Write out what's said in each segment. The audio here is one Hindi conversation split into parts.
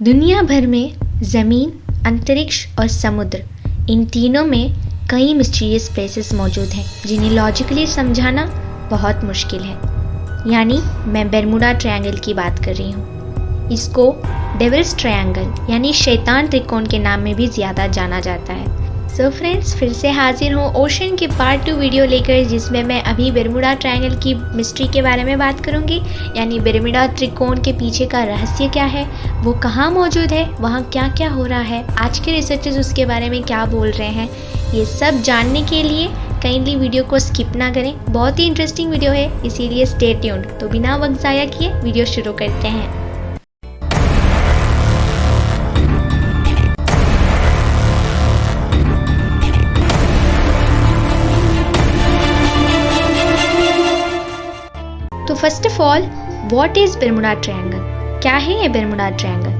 दुनिया भर में ज़मीन, अंतरिक्ष और समुद्र, इन तीनों में कई मिस्टीरियस प्लेसेस मौजूद हैं जिन्हें लॉजिकली समझाना बहुत मुश्किल है। यानी मैं बरमूडा ट्रायंगल की बात कर रही हूँ। इसको डेविल्स ट्रायंगल यानी शैतान त्रिकोण के नाम में भी ज़्यादा जाना जाता है। सो फ्रेंड्स, फिर से हाजिर हूँ ओशन के पार्ट 2 वीडियो लेकर, जिसमें मैं अभी बरमूडा ट्रायंगल की मिस्ट्री के बारे में बात करूँगी। यानी बरमूडा त्रिकोण के पीछे का रहस्य क्या है, वो कहाँ मौजूद है, वहाँ क्या क्या हो रहा है, आज के रिसर्चर्स उसके बारे में क्या बोल रहे हैं, ये सब जानने के लिए काइंडली वीडियो को स्किप ना करें। बहुत ही इंटरेस्टिंग वीडियो है, इसीलिए स्टे ट्यून्ड। तो बिना वक्त ज़ाया किए वीडियो शुरू करते हैं। तो first of all, what is Bermuda triangle? क्या है ये Bermuda triangle?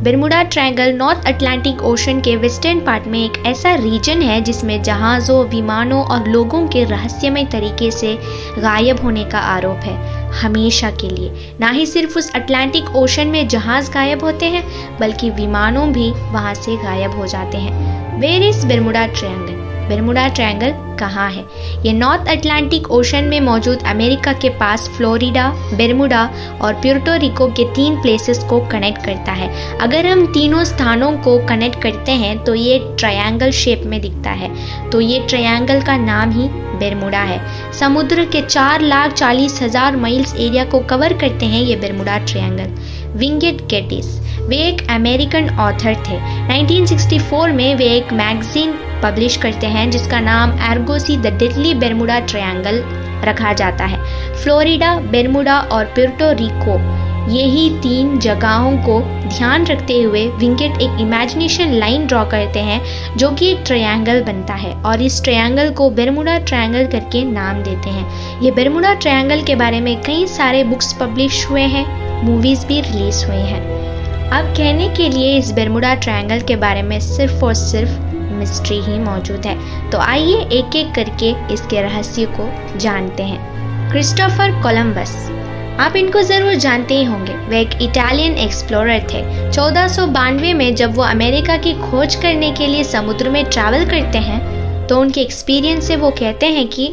Bermuda triangle north Atlantic ocean के वेस्टर्न पार्ट में एक ऐसा रीजन है जिसमें जहाज़ों, विमानों और लोगों के रहस्यमय तरीके से गायब होने का आरोप है, हमेशा के लिए। ना ही सिर्फ उस अटलांटिक ओशन में जहाज़ गायब होते हैं, बल्कि विमानों भी वहाँ से गायब हो जाते हैं। Where is Bermuda triangle? Bermuda triangle कहाँ है? ये नॉर्थ अटलांटिक ओशन में मौजूद अमेरिका के पास फ्लोरिडा, बरमूडा और प्यूर्टो रिको के 3 प्लेसेस को कनेक्ट करता है। अगर हम तीनों स्थानों को कनेक्ट करते हैं तो ये ट्रायंगल शेप में दिखता है। तो ये ट्रायंगल का नाम ही बरमूडा है। समुद्र के 4,40,000 माइल्स एरिया को कवर करते हैं ये बरमूडा ट्रायंगल। विंगेट गेटिस, वे एक अमेरिकन ऑथर थे। 1964 में वे एक मैगजीन पब्लिश करते हैं जिसका नाम आर्गोसी द डेडली बरमूडा ट्रायंगल रखा जाता है। फ्लोरिडा, बरमूडा और प्यूर्टो रिको, यही 3 जगहों को ध्यान रखते हुए विंगेट एक इमेजिनेशन लाइन ड्रॉ करते हैं जो कि एक ट्रायंगल बनता है, और इस ट्रायंगल को बरमूडा ट्रायंगल करके नाम देते हैं। ये बरमूडा ट्रायंगल के बारे में कई सारे बुक्स पब्लिश हुए हैं, मूवीज़ भी रिलीज हुई हैं। अब कहने के लिए इस बरमूडा ट्रायंगल के बारे में सिर्फ और सिर्फ मिस्ट्री ही मौजूद है। तो आइए एक एक करके इसके रहस्य को जानते हैं। क्रिस्टोफर कोलंबस, आप इनको ज़रूर जानते ही होंगे। वे एक इटालियन एक्सप्लोरर थे। 1492 में जब वो अमेरिका की खोज करने के लिए समुद्र में ट्रैवल करते हैं तो उनके एक्सपीरियंस से वो कहते हैं कि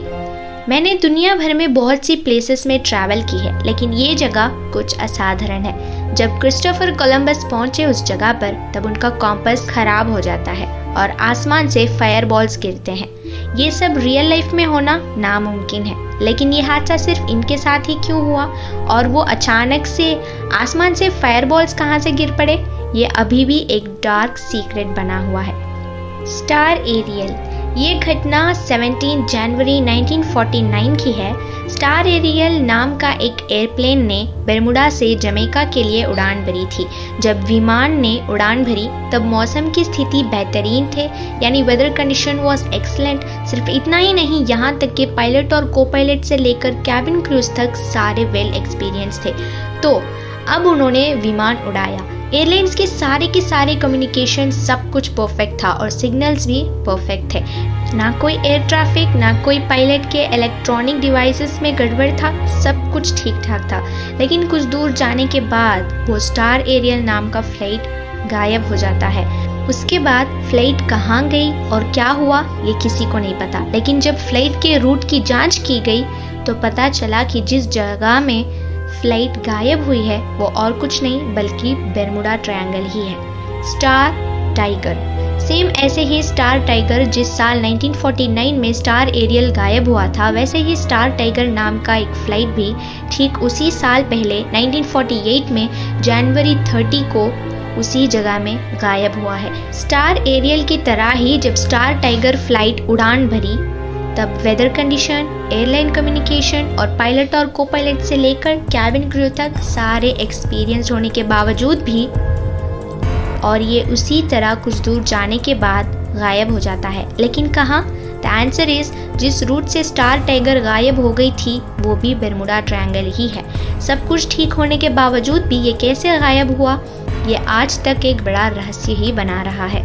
मैंने दुनिया भर में बहुत सी प्लेसेस में ट्रैवल की है, लेकिन ये जगह कुछ असाधारण है। जब क्रिस्टोफर कोलंबस पहुंचे उस जगह पर, तब उनका कॉम्पास खराब हो जाता है और आसमान से फायरबॉल्स गिरते हैं। ये सब रियल लाइफ में होना नामुमकिन है, लेकिन ये हादसा सिर्फ इनके साथ ही क्यों हुआ और वो अचानक से आसमान से फायरबॉल्स कहाँ से गिर पड़े, ये अभी भी एक डार्क सीक्रेट बना हुआ है। स्टार एरियल, ये घटना 17 जनवरी 1949 की है। स्टार एरियल नाम का एक एयरप्लेन ने बरमूडा से जमैका के लिए उड़ान भरी थी। जब विमान ने उड़ान भरी तब मौसम की स्थिति बेहतरीन थे, यानी वेदर कंडीशन वाज एक्सलेंट। सिर्फ इतना ही नहीं, यहाँ तक कि पायलट और को पायलट से लेकर कैबिन क्रूज तक सारे वेल एक्सपीरियंस थे। तो अब उन्होंने विमान उड़ाया। एयरलाइंस के सारे कम्युनिकेशन सब कुछ परफेक्ट था और सिग्नल्स भी परफेक्ट थे। ना कोई एयर ट्रैफिक, ना कोई पायलट के इलेक्ट्रॉनिक डिवाइसेस में गड़बड़ था, सब कुछ ठीक ठाक था। लेकिन कुछ दूर जाने के बाद वो स्टार एरियल नाम का फ्लाइट गायब हो जाता है। उसके बाद फ्लाइट कहाँ गई और क्या हुआ ये किसी को नहीं पता। लेकिन जब फ्लाइट के रूट की जांच की गई तो पता चला कि जिस जगह में फ्लाइट गायब हुई है वो और कुछ नहीं बल्कि बरमूडा ट्रायंगल ही है। स्टार टाइगर, सेम ऐसे ही स्टार टाइगर जिस साल 1949 में स्टार एरियल गायब हुआ था, वैसे ही स्टार टाइगर नाम का एक फ्लाइट भी ठीक उसी साल पहले 1948 में जनवरी 30 को उसी जगह में गायब हुआ है। स्टार एरियल की तरह ही जब स्टार टाइगर फ्लाइट उड़ान भरी तब वेदर कंडीशन, एयरलाइन कम्युनिकेशन और पायलट और को पायलट से लेकर कैबिन क्रू तक सारे एक्सपीरियंस होने के बावजूद भी, और ये उसी तरह कुछ दूर जाने के बाद गायब हो जाता है। लेकिन कहाँ? द आंसर इज, जिस रूट से स्टार टाइगर गायब हो गई थी वो भी बरमूडा ट्रायंगल ही है। सब कुछ ठीक होने के बावजूद भी ये कैसे गायब हुआ, ये आज तक एक बड़ा रहस्य ही बना रहा है।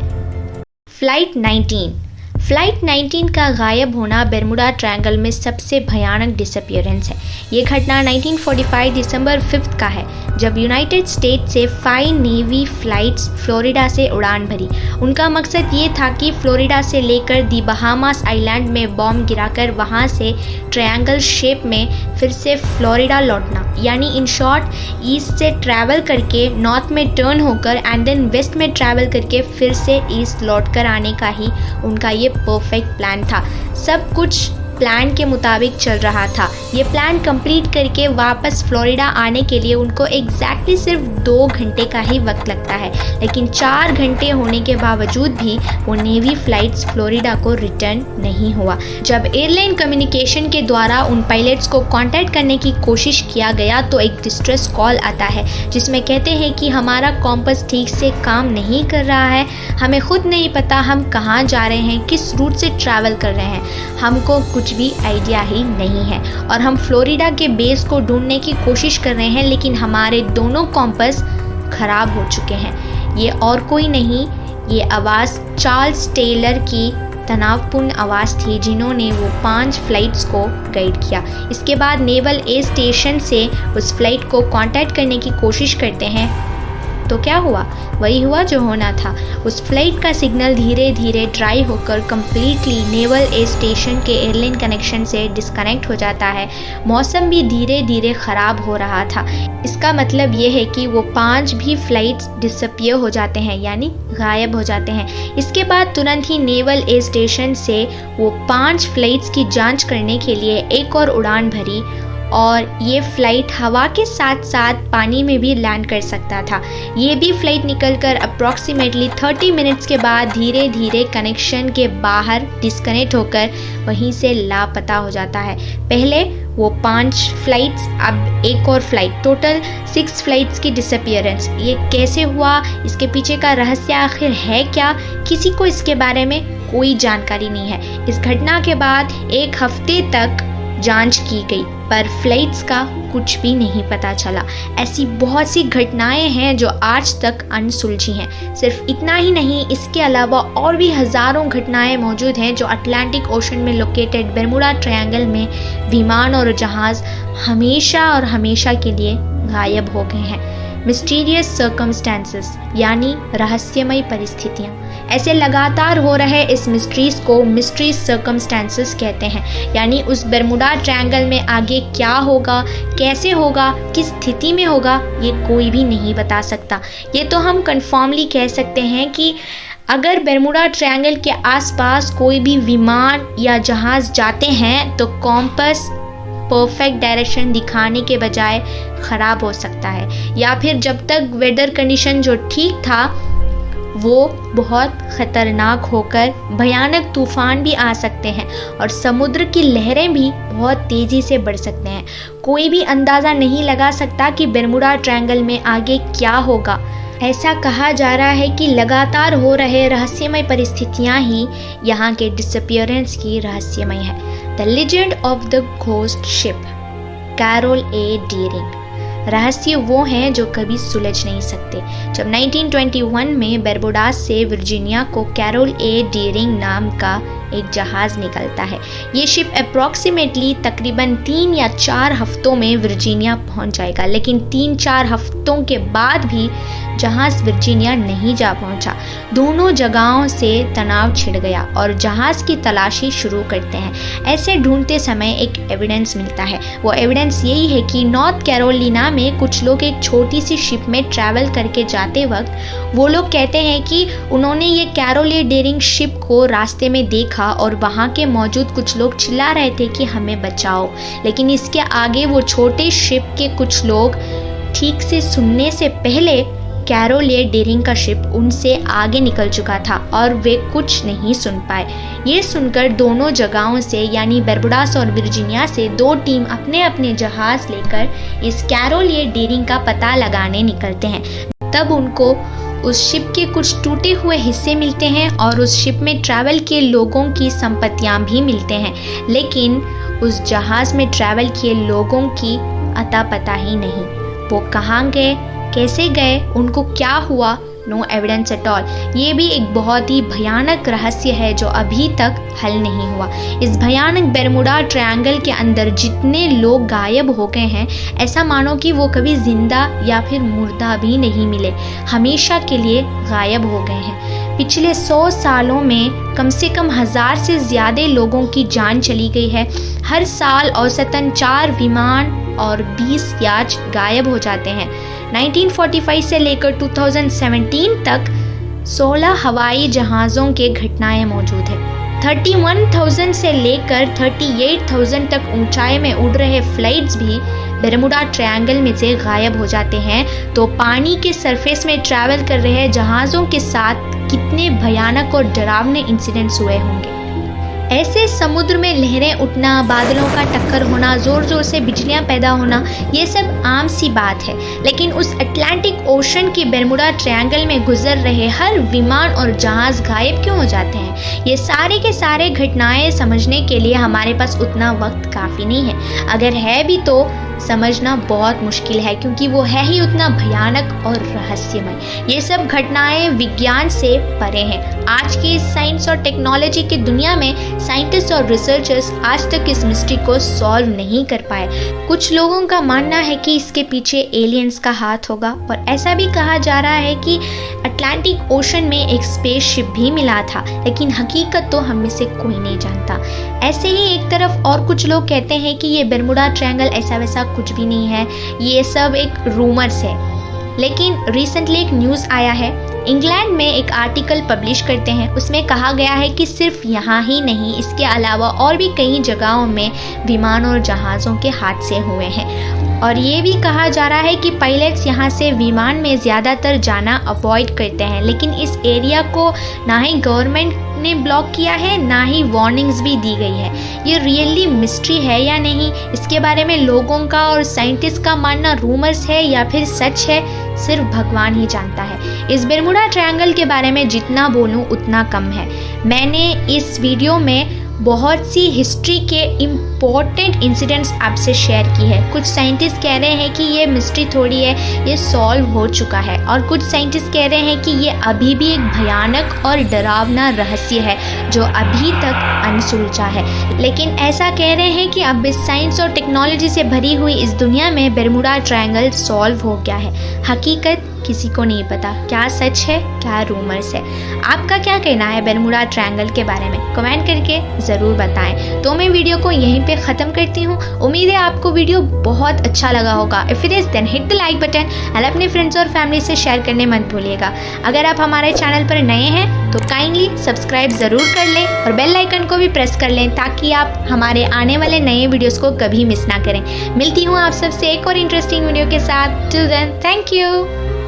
फ्लाइट 19, फ्लाइट 19 का गायब होना बर्मुडा ट्रायंगल में सबसे भयानक डिसअपियरेंस है। ये घटना 1945 दिसंबर 5 का है, जब यूनाइटेड स्टेट्स से 5 नेवी फ्लाइट्स फ्लोरिडा से उड़ान भरी। उनका मकसद ये था कि फ्लोरिडा से लेकर दी बहामास आइलैंड में बॉम्ब गिराकर वहाँ से ट्रायंगल शेप में फिर से फ्लोरिडा लौटना, यानी इन शॉर्ट ईस्ट से ट्रैवल करके नॉर्थ में टर्न होकर एंड देन वेस्ट में ट्रैवल करके फिर से ईस्ट लौट कर आने का ही उनका ये परफेक्ट प्लान था। सब कुछ प्लान के मुताबिक चल रहा था। ये प्लान कंप्लीट करके वापस फ्लोरिडा आने के लिए उनको एग्जैक्टली सिर्फ 2 घंटे का ही वक्त लगता है, लेकिन 4 घंटे होने के बावजूद भी वो नेवी फ्लाइट्स फ्लोरिडा को रिटर्न नहीं हुआ। जब एयरलाइन कम्युनिकेशन के द्वारा उन पायलट्स को कांटेक्ट करने की कोशिश किया गया तो एक डिस्ट्रेस कॉल आता है, जिसमें कहते हैं कि हमारा कॉम्पस ठीक से काम नहीं कर रहा है, हमें खुद नहीं पता हम कहाँ जा रहे हैं, किस रूट से ट्रैवल कर रहे हैं, हमको कुछ भी आइडिया ही नहीं है और हम फ्लोरिडा के बेस को ढूंढने की कोशिश कर रहे हैं, लेकिन हमारे दोनों कॉम्पस खराब हो चुके हैं। ये और कोई नहीं, ये आवाज़ चार्ल्स टेलर की तनावपूर्ण आवाज़ थी, जिन्होंने वो 5 फ्लाइट्स को गाइड किया। इसके बाद नेवल एयर स्टेशन से उस फ्लाइट को कांटेक्ट करने की कोशिश करते हैं तो क्या हुआ? वही हुआ जो होना था। उस फ्लाइट का सिग्नल धीरे धीरे ड्राई होकर कम्प्लीटली नेवल एयर स्टेशन के एयरलाइन कनेक्शन से डिस्कनेक्ट हो जाता है। मौसम भी धीरे धीरे ख़राब हो रहा था। इसका मतलब ये है कि वो 5 भी फ्लाइट्स डिसअपियर हो जाते हैं, यानी गायब हो जाते हैं। इसके बाद तुरंत ही नेवल एयर स्टेशन से वो 5 फ्लाइट्स की जांच करने के लिए एक और उड़ान भरी और ये फ़्लाइट हवा के साथ साथ पानी में भी लैंड कर सकता था। ये भी फ़्लाइट निकलकर अप्रॉक्सीमेटली 30 मिनट्स के बाद धीरे धीरे कनेक्शन के बाहर डिस्कनेक्ट होकर वहीं से लापता हो जाता है। पहले वो 5 फ्लाइट्स, अब एक और फ्लाइट, टोटल 6 फ्लाइट्स की डिसअपियरेंस। ये कैसे हुआ, इसके पीछे का रहस्य आखिर है क्या, किसी को इसके बारे में कोई जानकारी नहीं है। इस घटना के बाद 1 हफ्ते तक जांच की गई पर फ्लाइट्स का कुछ भी नहीं पता चला। ऐसी बहुत सी घटनाएं हैं जो आज तक अनसुलझी हैं। सिर्फ इतना ही नहीं, इसके अलावा और भी हज़ारों घटनाएं मौजूद हैं जो अटलांटिक ओशन में लोकेटेड बर्मुडा ट्रायंगल में विमान और जहाज़ हमेशा और हमेशा के लिए गायब हो गए हैं। मिस्टीरियस सर्कमस्टेंसेस यानी रहस्यमय परिस्थितियाँ। ऐसे लगातार हो रहे इस मिस्ट्रीज को मिस्ट्री सर्कमस्टेंसेस कहते हैं, यानी उस बर्मुडा ट्रायंगल में आगे क्या होगा, कैसे होगा, किस स्थिति में होगा, ये कोई भी नहीं बता सकता। ये तो हम कन्फर्मली कह सकते हैं कि अगर बर्मुडा ट्रायंगल के आसपास कोई भी विमान या जहाज़ जाते हैं तो कॉम्पस परफेक्ट डायरेक्शन दिखाने के बजाय ख़राब हो सकता है, या फिर जब तक वेदर कंडीशन जो ठीक था वो बहुत ख़तरनाक होकर भयानक तूफ़ान भी आ सकते हैं और समुद्र की लहरें भी बहुत तेज़ी से बढ़ सकते हैं। कोई भी अंदाज़ा नहीं लगा सकता कि बर्मुडा ट्रायंगल में आगे क्या होगा। ऐसा कहा जा रहा है कि लगातार हो रहे रहस्यमय परिस्थितियां ही यहाँ के डिसअपियरेंस की रहस्यमय है। The legend of the ghost ship, Carroll A Deering. रहस्य वो हैं जो कभी सुलझ नहीं सकते। जब 1921 में बर्बुडास से वर्जीनिया को कैरोल ए डीरिंग नाम का एक जहाज़ निकलता है। ये शिप अप्रॉक्सीमेटली तकरीबन 3 या 4 हफ्तों में वर्जीनिया पहुंच जाएगा, लेकिन 3-4 हफ्तों के बाद भी जहाज़ वर्जीनिया नहीं जा पहुंचा। दोनों जगहों से तनाव छिड़ गया और जहाज़ की तलाशी शुरू करते हैं। ऐसे ढूंढते समय एक एविडेंस मिलता है। वो एविडेंस यही है कि नॉर्थ कैरोलिना में कुछ लोग एक छोटी सी शिप में ट्रैवल करके जाते वक्त वो लोग कहते हैं कि उन्होंने ये कैरोल ए डीरिंग शिप को रास्ते में देखा और वहाँ के मौजूद कुछ लोग चिल्ला रहे थे कि हमें बचाओ, लेकिन इसके आगे वो छोटे शिप के कुछ लोग ठीक से सुनने से पहले कैरोल ए डीरिंग का शिप उनसे आगे निकल चुका था और वे कुछ नहीं सुन पाए। ये सुनकर दोनों जगहों से यानी बर्बुडास और वर्जीनिया से 2 टीम अपने अपने जहाज लेकर इस कैरोल ए डीरिंग का पता लगाने निकलते हैं। तब उनको उस शिप के कुछ टूटे हुए हिस्से मिलते हैं और उस शिप में ट्रैवल किए लोगों की संपत्तियां भी मिलते हैं, लेकिन उस जहाज़ में ट्रैवल किए लोगों की अता पता ही नहीं। वो कहाँ गए, कैसे गए, उनको क्या हुआ, नो एविडेंस एट ऑल। ये भी एक बहुत ही भयानक रहस्य है जो अभी तक हल नहीं हुआ। इस भयानक बर्मुडा ट्रायंगल के अंदर जितने लोग गायब हो गए हैं, ऐसा मानो कि वो कभी जिंदा या फिर मुर्दा भी नहीं मिले, हमेशा के लिए गायब हो गए हैं। पिछले 100 सालों में कम से कम 1000 से ज़्यादा लोगों की जान चली गई है। हर साल औसतन 4 विमान और 20 याच गायब हो जाते हैं। 1945 से लेकर 2017 तक 16 हवाई जहाज़ों के घटनाएं मौजूद हैं। 31,000 से लेकर 38,000 तक ऊंचाई में उड़ रहे फ्लाइट्स भी बर्मुडा ट्रायंगल में से गायब हो जाते हैं। तो पानी के सरफेस में ट्रैवल कर रहे जहाज़ों के साथ कितने भयानक और डरावने इंसिडेंट्स हुए होंगे। ऐसे समुद्र में लहरें उठना, बादलों का टक्कर होना, ज़ोर ज़ोर से बिजलियां पैदा होना, ये सब आम सी बात है। लेकिन उस अटलांटिक ओशन के बर्मुडा ट्रायंगल में गुजर रहे हर विमान और जहाज़ गायब क्यों हो जाते हैं? ये सारे के सारे घटनाएं समझने के लिए हमारे पास उतना वक्त काफ़ी नहीं है। अगर है भी तो समझना बहुत मुश्किल है, क्योंकि वो है ही उतना भयानक और रहस्यमय। ये सब घटनाएं विज्ञान से परे हैं। आज की इस साइंस और टेक्नोलॉजी की दुनिया में साइंटिस्ट और रिसर्चर्स आज तक इस मिस्ट्री को सॉल्व नहीं कर पाए। कुछ लोगों का मानना है कि इसके पीछे एलियंस का हाथ होगा, और ऐसा भी कहा जा रहा है कि अटलांटिक ओशन में एक स्पेसशिप भी मिला था, लेकिन हकीकत तो हम में से कोई नहीं जानता। ऐसे ही एक तरफ और कुछ लोग कहते हैं कि ये बर्मुडा ट्रायंगल ऐसा वैसा कुछ भी नहीं है, ये सब एक रूमर्स है। लेकिन रिसेंटली एक न्यूज़ आया है, इंग्लैंड में एक आर्टिकल पब्लिश करते हैं, उसमें कहा गया है कि सिर्फ यहाँ ही नहीं, इसके अलावा और भी कई जगहों में विमान और जहाज़ों के हादसे हुए हैं। और ये भी कहा जा रहा है कि पायलट्स यहाँ से विमान में ज़्यादातर जाना अवॉइड करते हैं, लेकिन इस एरिया को ना ही गवर्नमेंट ने ब्लॉक किया है, ना ही वार्निंग्स भी दी गई है। ये रियली मिस्ट्री है या नहीं, इसके बारे में लोगों का और साइंटिस्ट का मानना रूमर्स है या फिर सच है, सिर्फ भगवान ही जानता है। इस बर्मुडा ट्रायंगल के बारे में जितना बोलूं उतना कम है। मैंने इस वीडियो में बहुत सी हिस्ट्री के इम्पोर्टेंट इंसिडेंट्स आपसे शेयर की है। कुछ साइंटिस्ट कह रहे हैं कि ये मिस्ट्री थोड़ी है, ये सॉल्व हो चुका है, और कुछ साइंटिस्ट कह रहे हैं कि ये अभी भी एक भयानक और डरावना रहस्य है जो अभी तक अनसुलझा है। लेकिन ऐसा कह रहे हैं कि अब इस साइंस और टेक्नोलॉजी से भरी हुई इस दुनिया में बर्मुडा ट्रायंगल सॉल्व हो गया है। हकीकत किसी को नहीं पता, क्या सच है क्या रूमर्स है। आपका क्या कहना है बर्मुडा ट्रायंगल के बारे में? कमेंट करके ज़रूर बताएं। तो मैं वीडियो को यहीं पे ख़त्म करती हूँ। उम्मीद है आपको वीडियो बहुत अच्छा लगा होगा। If it is then hit the like button और अपने फ्रेंड्स और फैमिली से शेयर करने मत भूलिएगा। अगर आप हमारे चैनल पर नए हैं तो काइंडली सब्सक्राइब ज़रूर कर लें और बेल आइकन को भी प्रेस कर लें, ताकि आप हमारे आने वाले नए वीडियोज़ को कभी मिस ना करें। मिलती हूँ आप सबसे एक और इंटरेस्टिंग वीडियो के साथ। Till then, thank you.